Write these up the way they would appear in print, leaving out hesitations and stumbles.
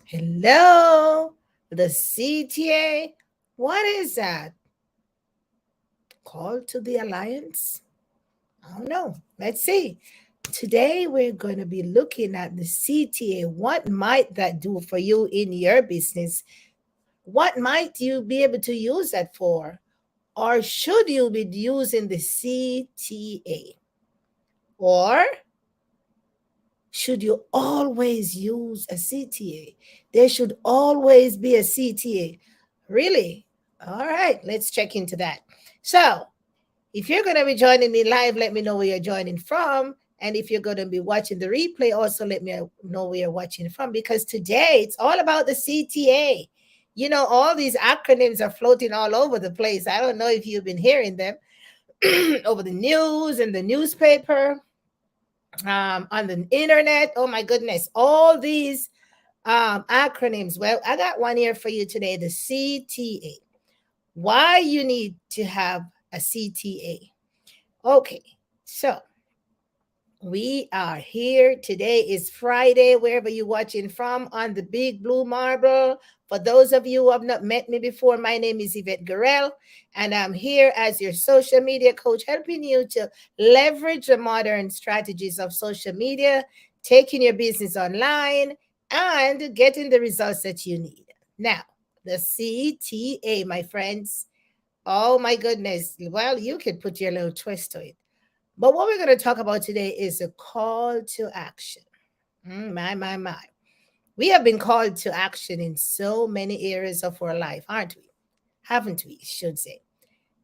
Hello, the CTA. What is that? Call to the Alliance? I don't know. Let's see. Today we're going to be looking at the CTA. What might that do for you in your business? What might you be able to use that for? Or should you be using the CTA? Or should you always use a CTA? There should always be a CTA. Really? All right, let's check into that. So, if you're going to be joining me live, let me know where you're joining from. And if you're going to be watching the replay, also let me know where you're watching from because today it's all about the CTA. You know, all these acronyms are floating all over the place. I don't know if you've been hearing them over the news and the newspaper, on the internet. Oh my goodness, all these acronyms. Well, I got one here for you today, the CTA. Why you need to have a CTA. Okay, so we are here. Today is Friday, wherever you're watching from, on the Big Blue Marble. For those of you who have not met me before, my name is Yvette Garel, and I'm here as your social media coach, helping you to leverage the modern strategies of social media, taking your business online, and getting the results that you need. Now, the CTA, my friends. Oh my goodness. Well, you could put your little twist to it. But what we're going to talk about today is a call to action. My. We have been called to action in so many areas of our life, aren't we? Haven't we, should say.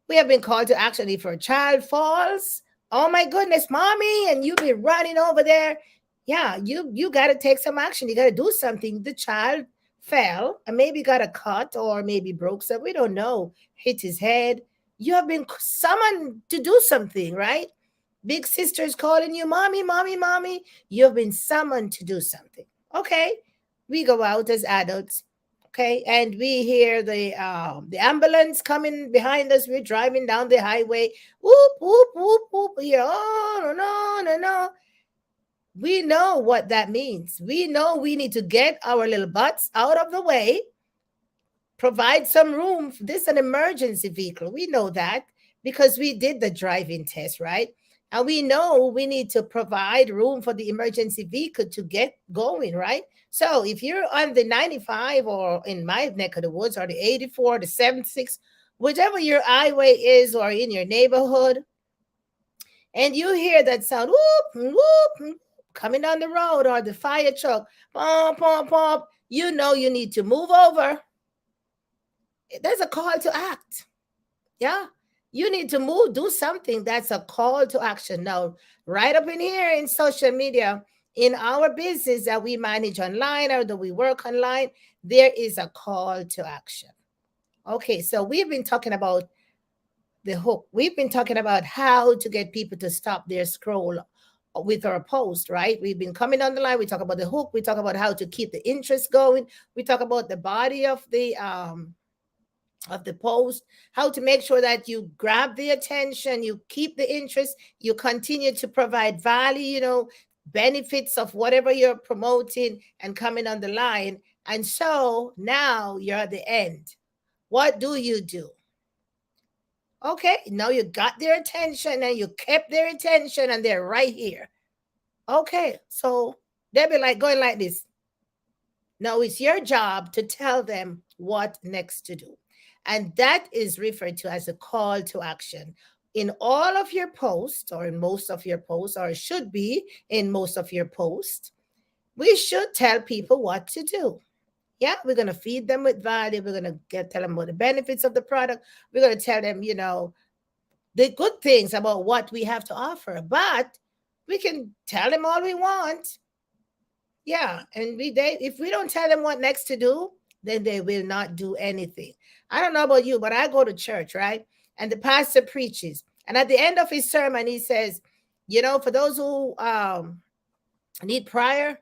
We have been called to action if our child falls. Oh my goodness, mommy, and you be running over there. Yeah, you got to take some action. You got to do something. The child fell and maybe got a cut or maybe broke something. We don't know. Hit his head. You have been summoned to do something, right? Big sister is calling you, mommy, mommy, mommy. You have been summoned to do something. Okay, we go out as adults. Okay, and we hear the ambulance coming behind us. We're driving down the highway. Whoop whoop whoop whoop. Yeah, oh no no no no. We know what that means. We know we need to get our little butts out of the way, provide some room. This is an emergency vehicle. We know that because we did the driving test, right? And we know we need to provide room for the emergency vehicle to get going, right? So if you're on the 95 or in my neck of the woods or the 84, the 76, whichever your highway is or in your neighborhood, and you hear that sound, whoop, whoop, coming down the road or the fire truck, pom, pom, pom, you know you need to move over. There's a call to act. Yeah. You need to move, do something. That's a call to action. Now, right up in here in social media, in our business that we manage online or that we work online, there is a call to action. Okay, so we've been talking about the hook. We've been talking about how to get people to stop their scroll with our post, right? We've been coming on the line. We talk about the hook. We talk about how to keep the interest going. We talk about the body of the post, how to make sure that you grab the attention, you keep the interest, you continue to provide value, benefits of whatever you're promoting and coming on the line. And so now you're at the end. What do you do? Okay, now you got their attention and you kept their attention and they're right here. Okay, so they'll be like going like this. Now it's your job to tell them what next to do. And that is referred to as a call to action. In all of your posts, or in most of your posts, or it should be in most of your posts, we should tell people what to do. Yeah, we're going to feed them with value. We're going to tell them about the benefits of the product. We're going to tell them, the good things about what we have to offer. But we can tell them all we want. Yeah, and if we don't tell them what next to do, then they will not do anything. I don't know about you, but I go to church, right? And the pastor preaches, and at the end of his sermon, he says, for those who need prayer,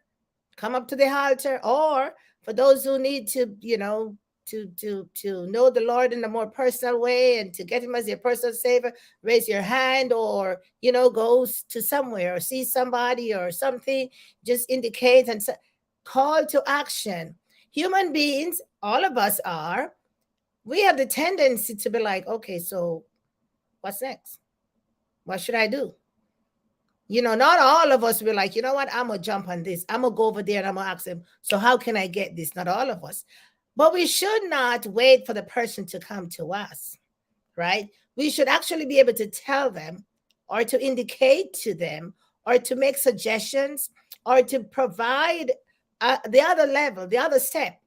come up to the altar, or for those who need to, to know the Lord in a more personal way and to get him as your personal savior, raise your hand, or go to somewhere or see somebody or something, just indicate and call to action. Human beings, all of us are, we have the tendency to be like, okay, so what's next? What should I do? Not all of us will like, you know what, I'm gonna jump on this. I'm gonna go over there and I'm gonna ask them, so how can I get this? Not all of us. But we should not wait for the person to come to us, right? We should actually be able to tell them or to indicate to them or to make suggestions or to provide the other level, the other step.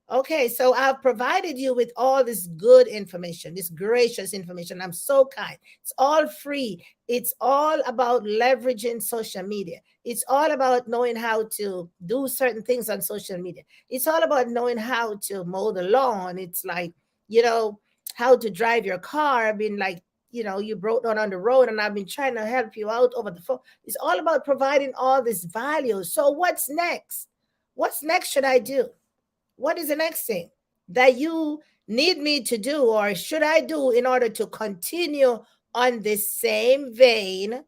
Okay, so I've provided you with all this good information, this gracious information. I'm so kind. It's all free. It's all about leveraging social media. It's all about knowing how to do certain things on social media. It's all about knowing how to mow the lawn. It's like, you know, how to drive your car. I've been like, you broke down on the road and I've been trying to help you out over the phone. It's all about providing all this value. So what's next? What's next should I do? What is the next thing that you need me to do or should I do in order to continue on this same vein?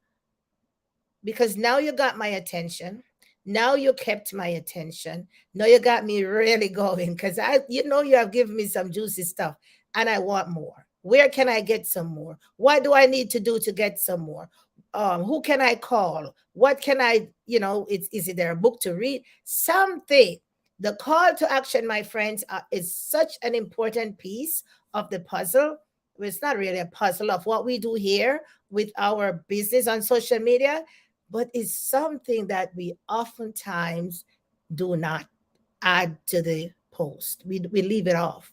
Because now you got my attention. Now you kept my attention. Now you got me really going because you have given me some juicy stuff and I want more. Where can I get some more? What do I need to do to get some more? Who can I call? What can I, is it there a book to read? Something. The call to action, my friends, is such an important piece of the puzzle. It's not really a puzzle of what we do here with our business on social media, but it's something that we oftentimes do not add to the post. We leave it off.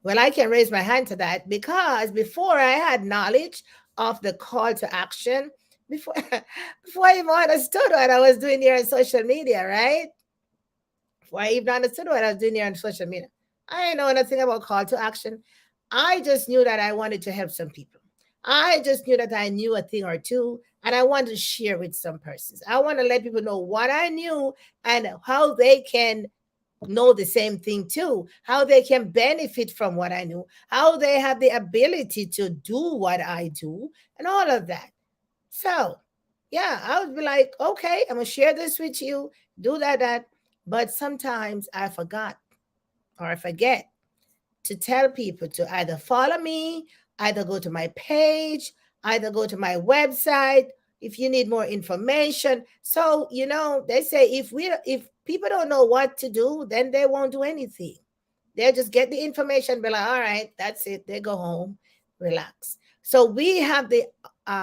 Well, I can raise my hand to that because before I had knowledge of the call to action, before before I even understood what I was doing here on social media, right? Before I even understood what I was doing here on social media, I didn't know nothing about call to action. I just knew that I wanted to help some people. I just knew that I knew a thing or two and I wanted to share with some persons. I want to let people know what I knew and how they can know the same thing too, how they can benefit from what I knew, how they have the ability to do what I do, and all of that. So, yeah, I would be like, okay, I'm gonna share this with you, do that. But sometimes I forgot or I forget to tell people to either follow me, either go to my page, either go to my website if you need more information. So, they say if people don't know what to do, then they won't do anything. They'll just get the information, be like, all right, that's it. They go home, relax. So we have the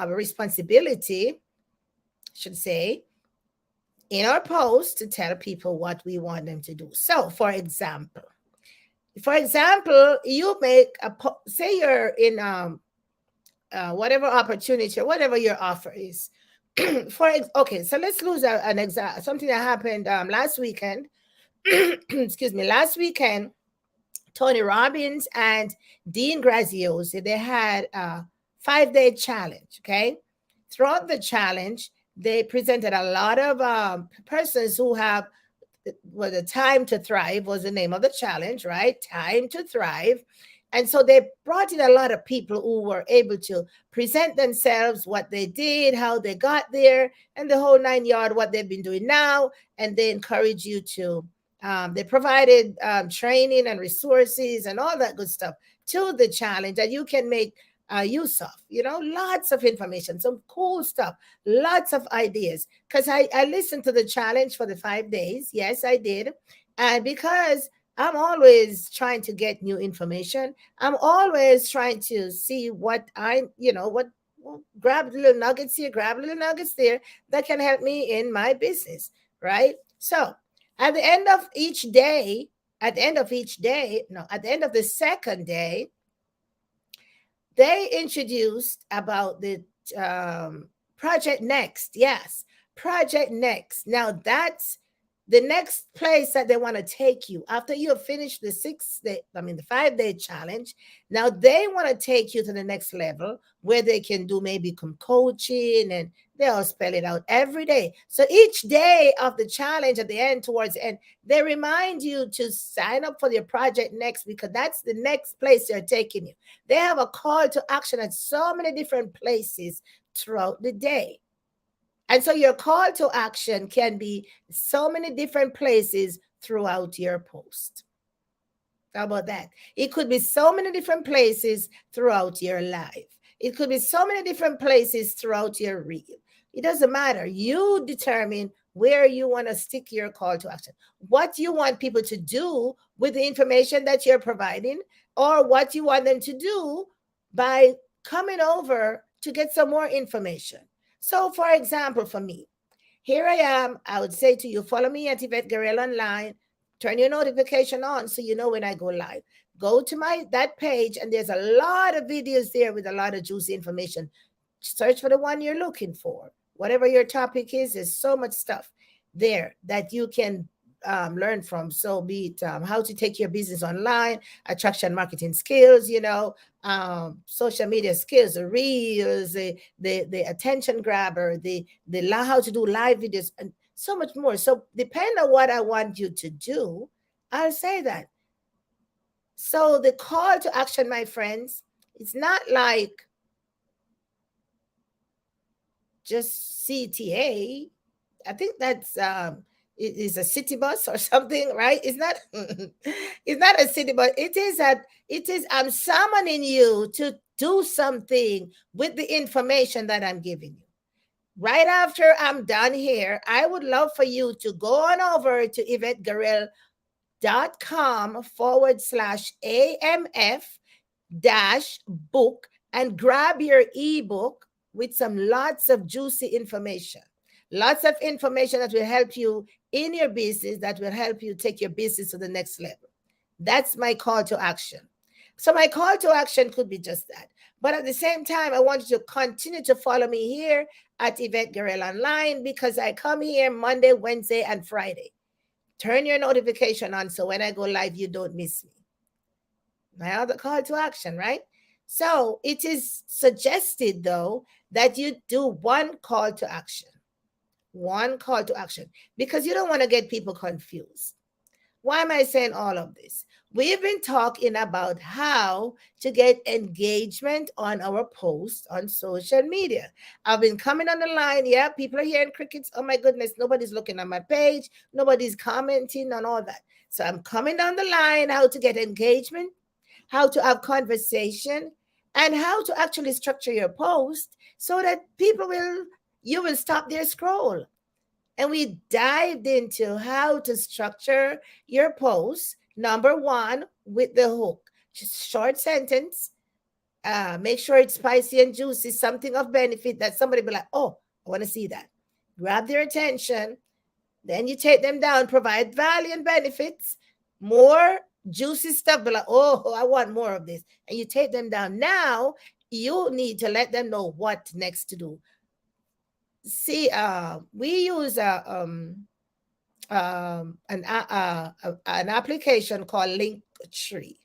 responsibility, should say, in our post to tell people what we want them to do. So, for example, you make say you're in whatever opportunity or whatever your offer is. Okay, so let's lose an example. Something that happened last weekend. Excuse me, last weekend. Tony Robbins and Dean Graziosi, they had a 5-day challenge. Okay, throughout the challenge, they presented a lot of persons who have the Time to Thrive was the name of the challenge, right? Time to Thrive. And so they brought in a lot of people who were able to present themselves, what they did, how they got there, and the whole 9 yard, what they've been doing now. And they encourage you to, they provided training and resources and all that good stuff to the challenge that you can make use of, lots of information, some cool stuff, lots of ideas. Because I listened to the challenge for the 5 days. Yes, I did. And because I'm always trying to get new information, I'm always trying to see what grab little nuggets here, grab little nuggets there that can help me in my business, right? So at the end of each day, at the end of the second day, they introduced about the Project Next. Yes, Project Next. Now that's the next place that they want to take you after you have finished the 5-day challenge. Now they want to take you to the next level where they can do maybe some coaching and they'll spell it out every day. So each day of the challenge at the end, towards the end, they remind you to sign up for your Project Next because that's the next place they're taking you. They have a call to action at so many different places throughout the day. And so your call to action can be so many different places throughout your post. How about that? It could be so many different places throughout your life. It could be so many different places throughout your reel. It doesn't matter. You determine where you want to stick your call to action, what you want people to do with the information that you're providing, or what you want them to do by coming over to get some more information. So, for example, for me, here I am. I would say to you, follow me at Yvette Guerrero online. Turn your notification on so you know when I go live. Go to my that page, and there's a lot of videos there with a lot of juicy information. Search for the one you're looking for. Whatever your topic is, there's so much stuff there that you can learn from. So, be it how to take your business online, attraction marketing skills, social media skills, the reels, the attention grabber, the how to do live videos, and so much more. So, depend on what I want you to do, I'll say that. So, the call to action, my friends, it's not like just CTA. I think that's it is a city bus or something, right? It's not it's not a city bus. It is I'm summoning you to do something with the information that I'm giving you. Right after I'm done here, I would love for you to go on over to YvetteGarel.com/AMF dash book and grab your ebook with some lots of juicy information. Lots of information that will help you in your business, that will help you take your business to the next level. That's my call to action. So, my call to action could be just that. But at the same time, I want you to continue to follow me here at Yvette Guerrero Online, because I come here Monday, Wednesday, and Friday. Turn your notification on so when I go live, you don't miss me. My other call to action, right? So it is suggested, though, that you do one call to action. One call to action, because you don't want to get people confused. Why am I saying all of this? We've been talking about how to get engagement on our posts on social media. I've been coming on the line. Yeah, people are hearing crickets. Oh my goodness, nobody's looking at my page. Nobody's commenting on all that. So I'm coming down the line, how to get engagement, how to have conversation, and how to actually structure your post so that you will stop their scroll. And we dived into how to structure your post. Number one, with the hook, just short sentence. Make sure it's spicy and juicy, something of benefit that somebody be like, oh, I want to see that. Grab their attention. Then you take them down, provide value and benefits, more juicy stuff. Be like, oh, I want more of this. And you take them down. Now you need to let them know what next to do. See, we use an application called Linktree.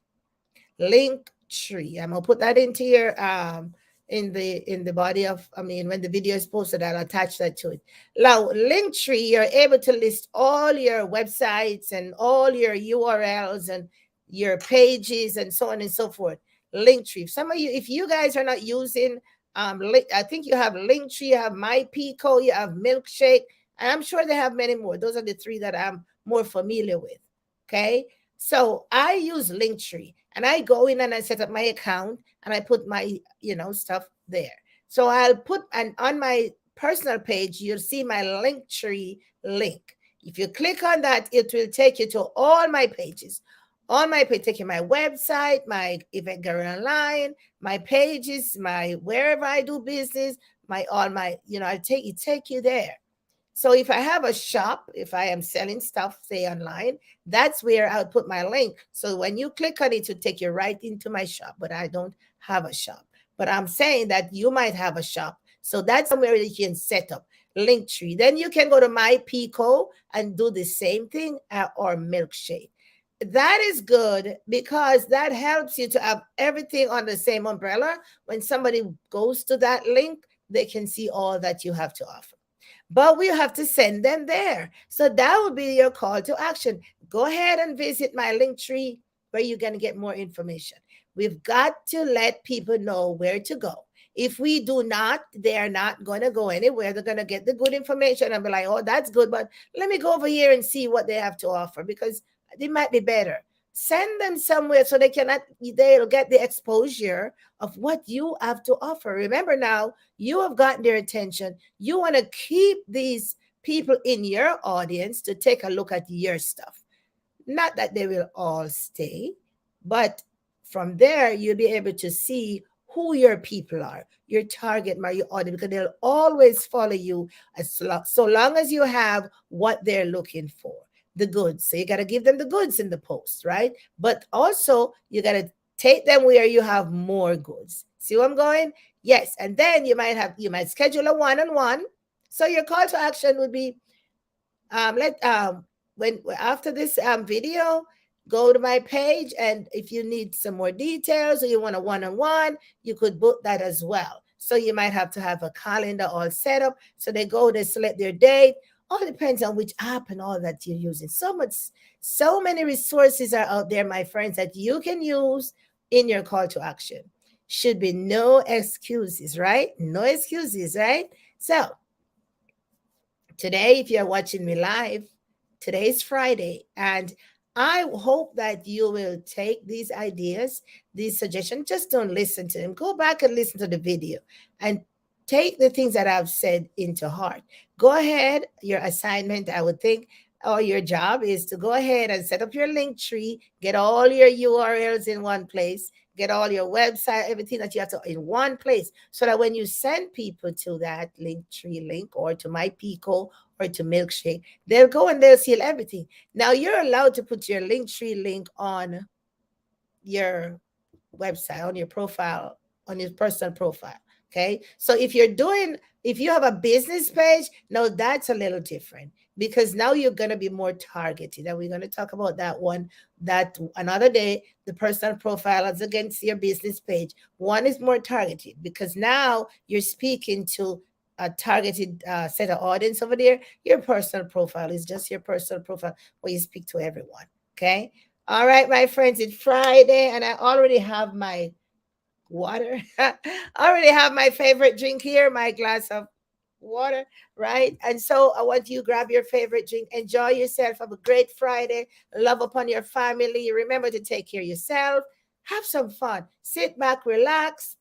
Linktree. I'm gonna put that into your in the body of, I mean, when the video is posted, I'll attach that to it. Now, Linktree, you're able to list all your websites and all your URLs and your pages and so on and so forth. Linktree. Some of you, if you guys are not using I think you have Linktree, you have My Pico, you have Milkshake, and I'm sure they have many more. Those are the three that I'm more familiar with. Okay. So I use Linktree, and I go in and I set up my account and I put my, stuff there. So I'll put on my personal page, you'll see my Linktree link. If you click on that, it will take you to all my pages. On my page, taking my website, my Yvette Guerrero Online, my pages, my wherever I do business, my all my, I take you there. So if I have a shop, if I am selling stuff, say online, that's where I would put my link. So when you click on it, to take you right into my shop. But I don't have a shop. But I'm saying that you might have a shop. So that's somewhere that you can set up Linktree. Then you can go to My Pico and do the same thing, or Milkshake. That is good, because that helps you to have everything on the same umbrella. When somebody goes to that link, they can see all that you have to offer. But we have to send them there. So that would be your call to action. Go ahead and visit my Linktree, where you're going to get more information. We've got to let people know where to go. If we do not, they are not going to go anywhere. They're going to get the good information and be like, oh, that's good, but let me go over here and see what they have to offer because they might be better. Send them somewhere so they'll get the exposure of what you have to offer. Remember now, you have gotten their attention. You want to keep these people in your audience to take a look at your stuff. Not that they will all stay, but from there, you'll be able to see who your people are, your target market, your audience, because they'll always follow you so long as you have what they're looking for, the goods. So you got to give them the goods in the post, right? But also, you got to take them where you have more goods. See where I'm going? Yes. And then you might schedule a one-on-one. So your call to action would be let when after this video, go to my page, and if you need some more details or you want a one-on-one, you could book that as well. So you might have to have a calendar all set up, so they select their date. All depends on which app and all that you're using. So many resources are out there, my friends, that you can use in your call to action. Should be no excuses, right? No excuses, right? So today, if you're watching me live, today is Friday, and I hope that you will take these ideas, these suggestions. Just don't listen to them. Go back and listen to the video and take the things that I've said into heart. Go ahead. Your assignment, I would think, or your job is to go ahead and set up your link tree, get all your URLs in one place, get all your website, everything that you have to in one place, so that when you send people to that link tree link or to my Pico or to Milkshake, they'll go and they'll see everything. Now you're allowed to put your link tree link on your website, on your profile, on your personal profile. Okay. So if you have a business page, no, that's a little different because now you're going to be more targeted. And we're going to talk about that one that another day. The personal profile is against your business page. One is more targeted because now you're speaking to a targeted set of audience over there. Your personal profile is just your personal profile where you speak to everyone. Okay. All right, my friends, it's Friday, and I already have my water. I already have my favorite drink here, my glass of water, right? And so I want you to grab your favorite drink, enjoy yourself, have a great Friday, love upon your family. Remember to take care of yourself, have some fun, sit back, relax,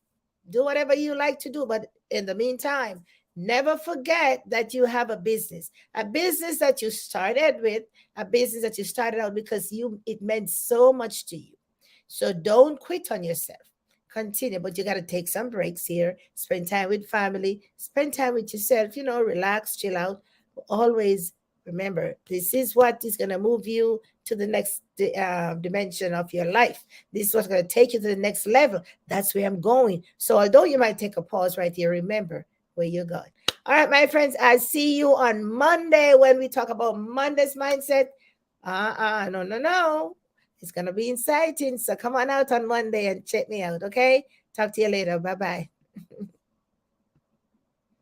do whatever you like to do. But in the meantime, never forget that you have a business that you started with, a business that you started out because it meant so much to you. So don't quit on yourself. Continue, but you got to take some breaks here. Spend time with family, spend time with yourself, relax, chill out. Always remember, this is what is going to move you to the next dimension of your life. This is what's going to take you to the next level. That's where I'm going. So, although you might take a pause right here, remember where you're going. All right, my friends, I see you on Monday when we talk about Monday's mindset. No. It's going to be exciting. So come on out on Monday and check me out, okay? Talk to you later. Bye bye.